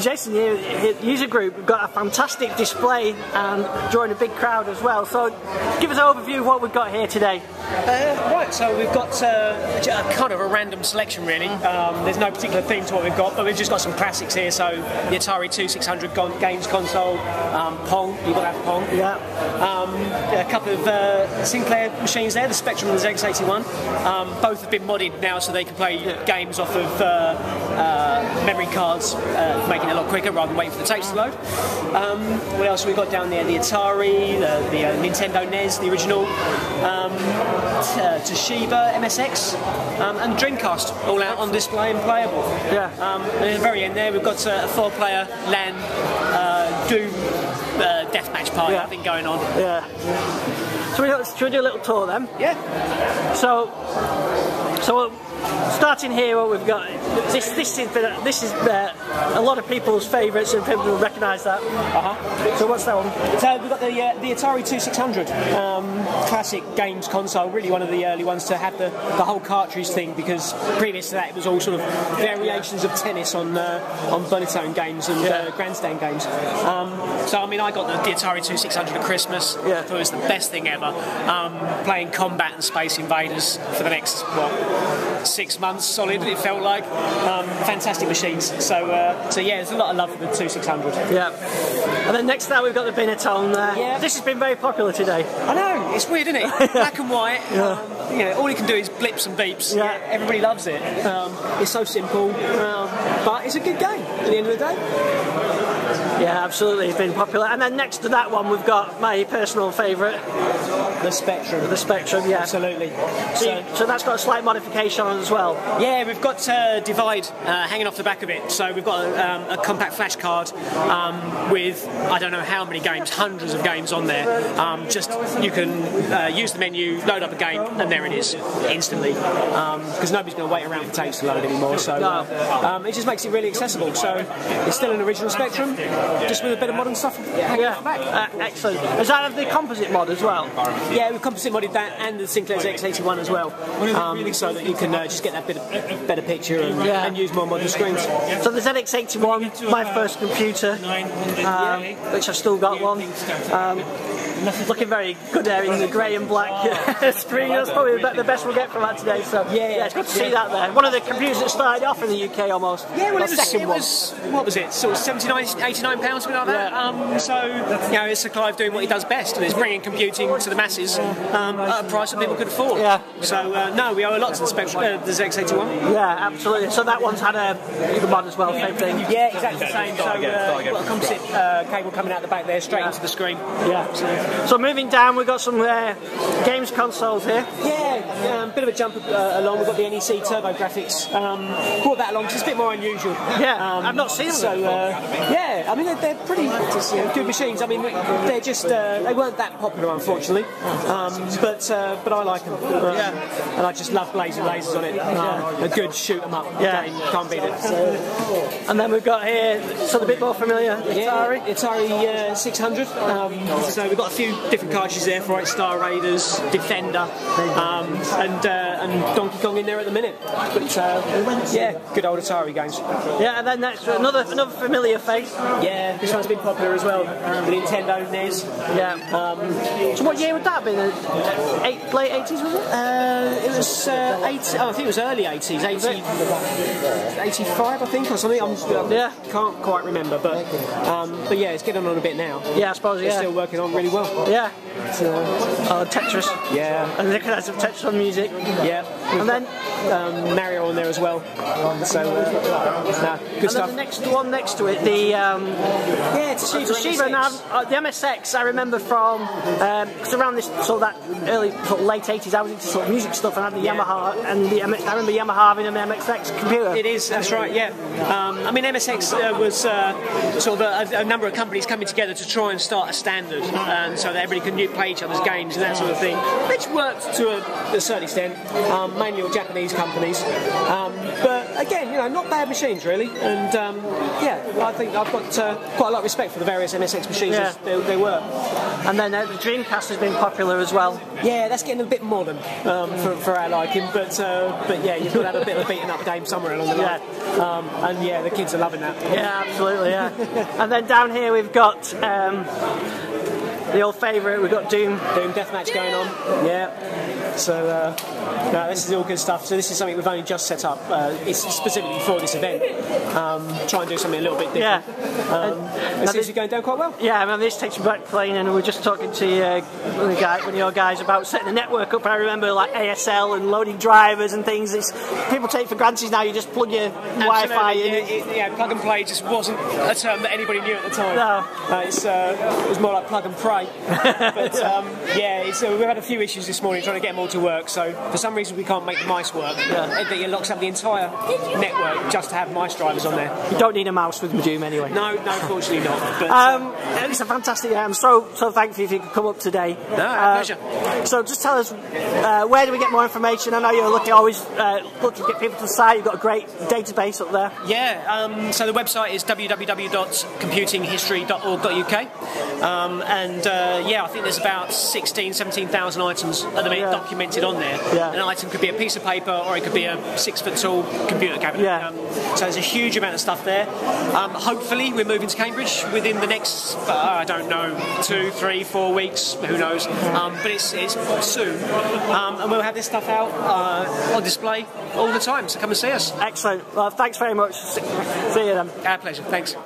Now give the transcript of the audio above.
Jason here at User Group, we've got a fantastic display and drawing a big crowd as well. So give us an overview of what we've got here today. Right, so we've got kind of a random selection really. There's no particular theme to what we've got, but we've just got some classics here. So the Atari 2600 games console, Pong, you've got to have Pong. Yeah. A couple of Sinclair machines there, the Spectrum and the ZX81. Both have been modded now so they can play games off of memory cards, making it a lot quicker rather than waiting for the tapes to load. What else have we got down there? The Atari, the Nintendo NES, the original, Toshiba MSX, and Dreamcast, all out on display and playable. Yeah. And at the very end there, we've got a 4-player LAN Doom deathmatch party, I think, going on. Yeah. Should we do a little tour then? Yeah. So starting here, what we've got. This is a lot of people's favourites, and people will recognise that. So what's that one? So we've got the Atari 2600 classic games console. Really one of the early ones to have the whole cartridge thing, because previous to that it was all sort of variations of tennis on Bonitone games and grandstand games. So I mean, I got the Atari 2600 at Christmas. I thought it was the best thing ever. Playing Combat and Space Invaders for the next 6 months solid, it felt like. Fantastic machines. So yeah, there's a lot of love for the 2600. Yeah. And then next up we've got the Binatone there. Yeah. This has been very popular today. I know, it's weird, isn't it? Black and white. You know, all you can do is blips and beeps. Yeah. Everybody loves it. It's so simple, but it's a good game at the end of the day. Yeah, absolutely, it's been popular. And then next to that one, we've got my personal favourite, the Spectrum. The Spectrum, yeah, absolutely. So that's got a slight modification on it as well. Yeah, we've got Divide hanging off the back of it. So we've got a compact flash card with I don't know how many games, hundreds of games on there. Just you can use the menu, load up a game, and there it is instantly. Because nobody's going to wait around for tapes to load anymore. So it just makes it really accessible. So it's still an original Spectrum, just with a bit of modern stuff hanging off the back. Excellent. Is that the composite mod as well? Yeah, we've composite modded that and the Sinclair ZX81 as well, so that you can just get that better picture and use more modern screens. So the ZX81, my first computer, which I've still got one. Looking very good there in the grey and black screen. That's probably the best we'll get from that today. So yeah, it's good to see that there. One of the computers that started off in the UK almost. Yeah, well, it was what was it? Sort of 79, 89 pounds, something like that. So you know, it's Clive doing what he does best, and it's bringing computing to the masses at a price that people could afford. Yeah. So no, we owe a lot to the Spectrum, the ZX81. Yeah, absolutely. So that one's had a mod as well, same thing. Yeah, exactly the same. So we've got a composite cable coming out the back there, straight into the screen. Yeah. So moving down, we've got some games consoles here. Yeah, bit of a jump along. We've got the NEC Turbo Graphics. Brought that along because it's a bit more unusual. Yeah, I've not seen them. So yeah, I mean they're pretty good machines. I mean they're just they weren't that popular unfortunately, but I like them. And I just love blazing lasers on it. A good shoot 'em up game, can't beat it. And then we've got here something a bit more familiar. Atari 600. So we've got a few different cartridges there for it, Star Raiders, Defender, and Donkey Kong in there at the minute. But yeah, good old Atari games. Yeah, and then next another familiar face. Yeah, this one's been popular as well. The Nintendo NES. Yeah. So what year would that have been? Late 80s was it? It was I think it was early 80s, 85 I think or something. Can't quite remember, but yeah, it's getting on a bit now. Yeah, I suppose. It's still working on really well. Yeah. Tetris. Yeah. And they could have some Tetris on music. Yeah. And then Mario on there as well. So good stuff. And then the next one next to it, the Toshiba. Now the MSX, I remember from because around this that early late 80s, I was into sort of music stuff, and I had the Yamaha, and I remember Yamaha having an MSX computer. It is, that's right. Yeah. I mean MSX was sort of a number of companies coming together to try and start a standard, and so that everybody could play each other's games and that sort of thing, which worked to a certain extent, mainly all Japanese companies. But again, you know, not bad machines really, and yeah, I think I've got quite a lot of respect for the various MSX machines as they were. And then the Dreamcast has been popular as well. Yeah, that's getting a bit modern for our liking, but yeah, you've got to have a bit of a beaten up game somewhere along the line. And yeah, the kids are loving that. Yeah, absolutely, yeah. And then down here we've got the old favourite, we've got Doom Deathmatch going on. Yeah. So no, this is all good stuff. So this is something we've only just set up. It's specifically for this event. Try and do something a little bit different. It seems to be going down quite well. Yeah, I mean, this takes me back playing, and we were just talking to one of your guys about setting the network up. I remember like ASL and loading drivers and things. People take for granted now. You just plug your Wi-Fi in. Yeah, plug and play just wasn't a term that anybody knew at the time. No, it was more like plug and pray. But yeah, we've had a few issues this morning trying to get them all to work. So for some reason we can't make the mice work. It locks up the entire network just to have mice drivers on there. You don't need a mouse with Doom anyway. No, fortunately not. But, it's a fantastic. I'm so thankful if you could come up today. No, pleasure. So just tell us where do we get more information? I know you're always looking to get people to the site. You've got a great database up there. Yeah. So the website is www.computinghistory.org.uk, and yeah, I think there's about 17,000 items at the minute documented on there. An item could be a piece of paper, or it could be a 6-foot tall computer cabinet. So there's a huge amount of stuff there. Hopefully we're moving to Cambridge within the next, I don't know, 2, 3, 4 weeks, who knows, but it's soon, and we'll have this stuff out on display all the time, so come and see us. Excellent. Well, thanks very much. See you then. Our pleasure, thanks.